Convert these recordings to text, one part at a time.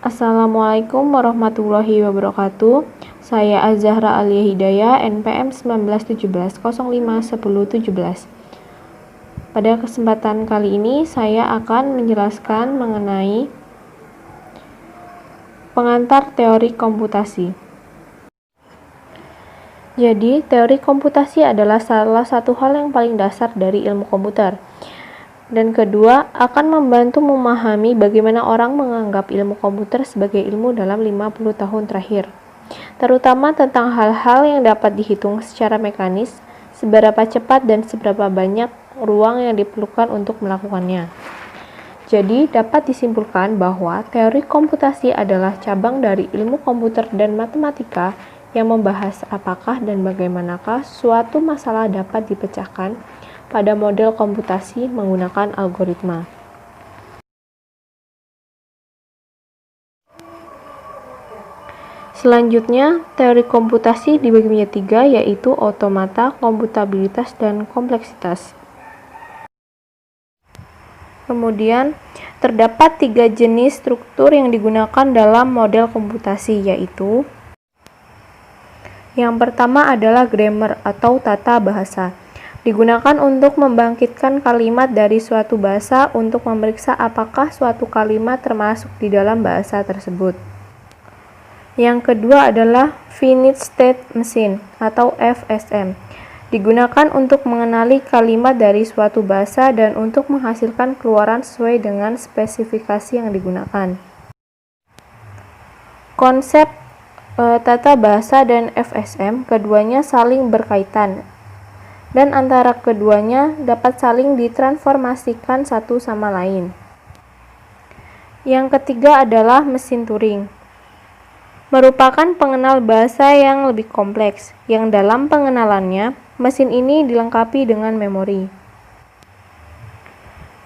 Assalamualaikum warahmatullahi wabarakatuh. Saya Az-Zahra Alia Hidayah, NPM 1917051017. Pada kesempatan kali ini saya akan menjelaskan mengenai pengantar teori komputasi. Jadi, teori komputasi adalah salah satu hal yang paling dasar dari ilmu komputer. Dan kedua, akan membantu memahami bagaimana orang menganggap ilmu komputer sebagai ilmu dalam 50 tahun terakhir. Terutama tentang hal-hal yang dapat dihitung secara mekanis, seberapa cepat dan seberapa banyak ruang yang diperlukan untuk melakukannya. Jadi, dapat disimpulkan bahwa teori komputasi adalah cabang dari ilmu komputer dan matematika yang membahas apakah dan bagaimanakah suatu masalah dapat dipecahkan pada model komputasi menggunakan algoritma. Selanjutnya, teori komputasi dibagi menjadi 3, yaitu otomata, komputabilitas, dan kompleksitas. Kemudian, terdapat 3 jenis struktur yang digunakan dalam model komputasi, yaitu yang pertama adalah grammar atau tata bahasa. Digunakan untuk membangkitkan kalimat dari suatu bahasa untuk memeriksa apakah suatu kalimat termasuk di dalam bahasa tersebut. Yang kedua adalah Finite State Machine atau FSM. Digunakan untuk mengenali kalimat dari suatu bahasa dan untuk menghasilkan keluaran sesuai dengan spesifikasi yang digunakan. Konsep tata bahasa dan FSM keduanya saling berkaitan, dan antara keduanya dapat saling ditransformasikan satu sama lain. Yang ketiga adalah mesin Turing. Merupakan pengenal bahasa yang lebih kompleks, yang dalam pengenalannya, mesin ini dilengkapi dengan memori.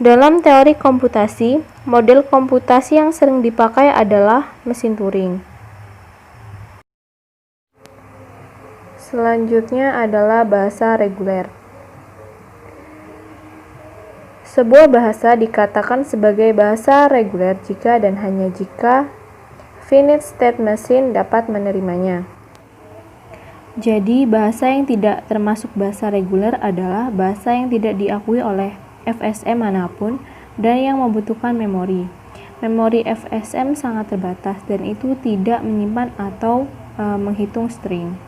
Dalam teori komputasi, model komputasi yang sering dipakai adalah mesin Turing. Selanjutnya adalah bahasa reguler. Sebuah bahasa dikatakan sebagai bahasa reguler jika dan hanya jika finite state machine dapat menerimanya. Jadi, bahasa yang tidak termasuk bahasa reguler adalah bahasa yang tidak diakui oleh FSM manapun dan yang membutuhkan memori. Memori FSM sangat terbatas dan itu tidak menyimpan atau menghitung string.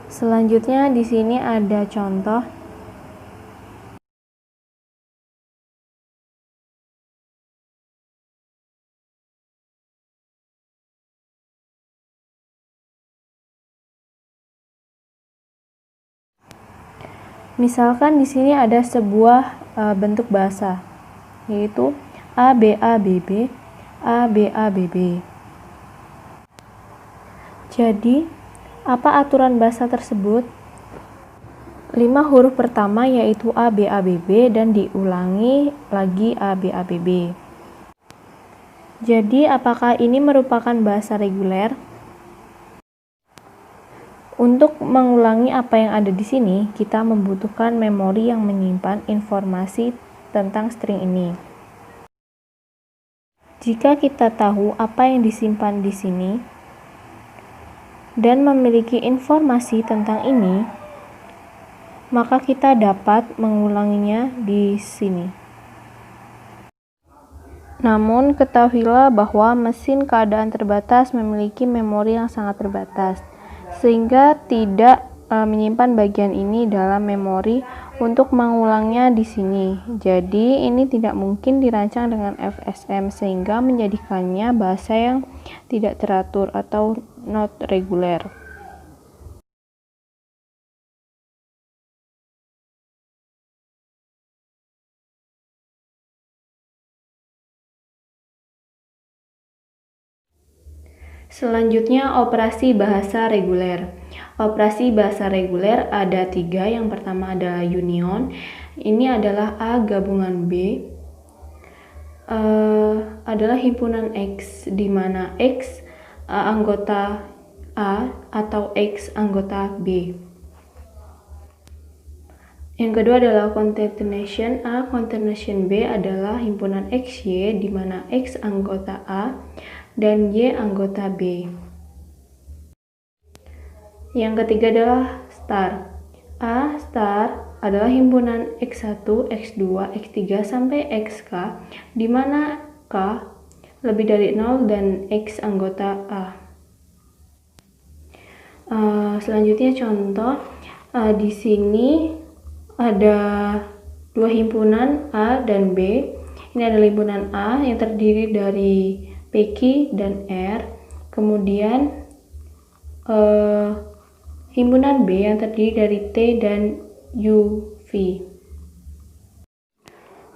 Selanjutnya di sini ada contoh. Misalkan di sini ada sebuah bentuk bahasa, yaitu ABABB, ABABB. Jadi, apa aturan bahasa tersebut? 5 huruf pertama yaitu ABABB dan diulangi lagi ABABB. Jadi, apakah ini merupakan bahasa reguler? Untuk mengulangi apa yang ada di sini, kita membutuhkan memori yang menyimpan informasi tentang string ini. Jika kita tahu apa yang disimpan di sini dan memiliki informasi tentang ini, maka kita dapat mengulanginya di sini. Namun, ketahuilah bahwa mesin keadaan terbatas memiliki memori yang sangat terbatas, sehingga tidak menyimpan bagian ini dalam memori untuk mengulangnya di sini. Jadi, ini tidak mungkin dirancang dengan FSM, sehingga menjadikannya bahasa yang tidak teratur atau not reguler. Selanjutnya, operasi bahasa reguler. Operasi bahasa reguler ada 3. Yang pertama adalah union. Ini adalah A gabungan B adalah himpunan X, di mana X anggota A atau X anggota B. Yang kedua adalah concatenation A, concatenation B adalah himpunan XY di mana X anggota A dan Y anggota B. Yang ketiga adalah star. A star adalah himpunan X1, X2, X3 sampai XK di mana K lebih dari 0 dan X anggota A. Selanjutnya contoh, di sini ada dua himpunan A dan B. Ini adalah himpunan A yang terdiri dari PQ dan R. Kemudian himpunan B yang terdiri dari T dan UV.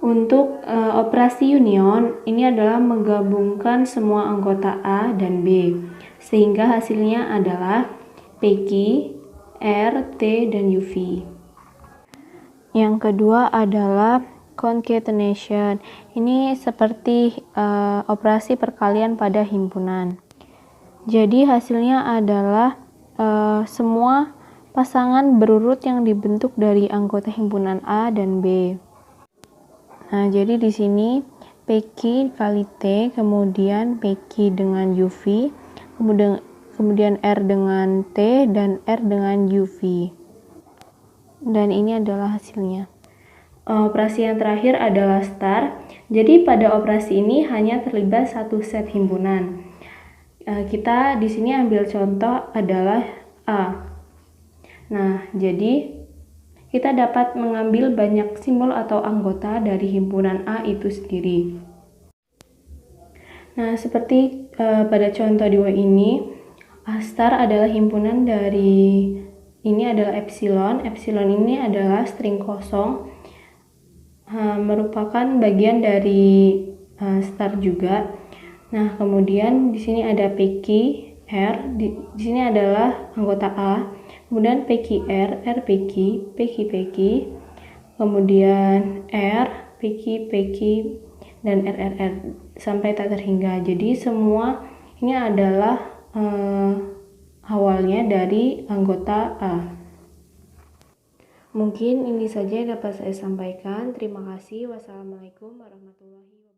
Untuk operasi union, ini adalah menggabungkan semua anggota A dan B, sehingga hasilnya adalah PQ, R, T, dan UV. Yang kedua adalah concatenation. Ini seperti operasi perkalian pada himpunan. Jadi hasilnya adalah semua pasangan berurut yang dibentuk dari anggota himpunan A dan B. Nah, jadi di sini PQ kali T, kemudian PQ dengan UV, kemudian R dengan T, dan R dengan UV. Dan ini adalah hasilnya. Operasi yang terakhir adalah star. Jadi pada operasi ini hanya terlibat satu set himpunan. Kita di sini ambil contoh adalah A. Nah, jadi kita dapat mengambil banyak simbol atau anggota dari himpunan A itu sendiri. Nah, seperti pada contoh 2 ini, A star adalah himpunan dari, ini adalah epsilon. Epsilon ini adalah string kosong, merupakan bagian dari star juga. Nah, kemudian di sini ada PQ, R, di sini adalah anggota A. Kemudian PQR, RPQ, PQPQ, kemudian R, PQ, dan RRR sampai tak terhingga. Jadi semua ini adalah awalnya dari anggota A. Mungkin ini saja yang dapat saya sampaikan. Terima kasih. Wassalamualaikum warahmatullahi wabarakatuh.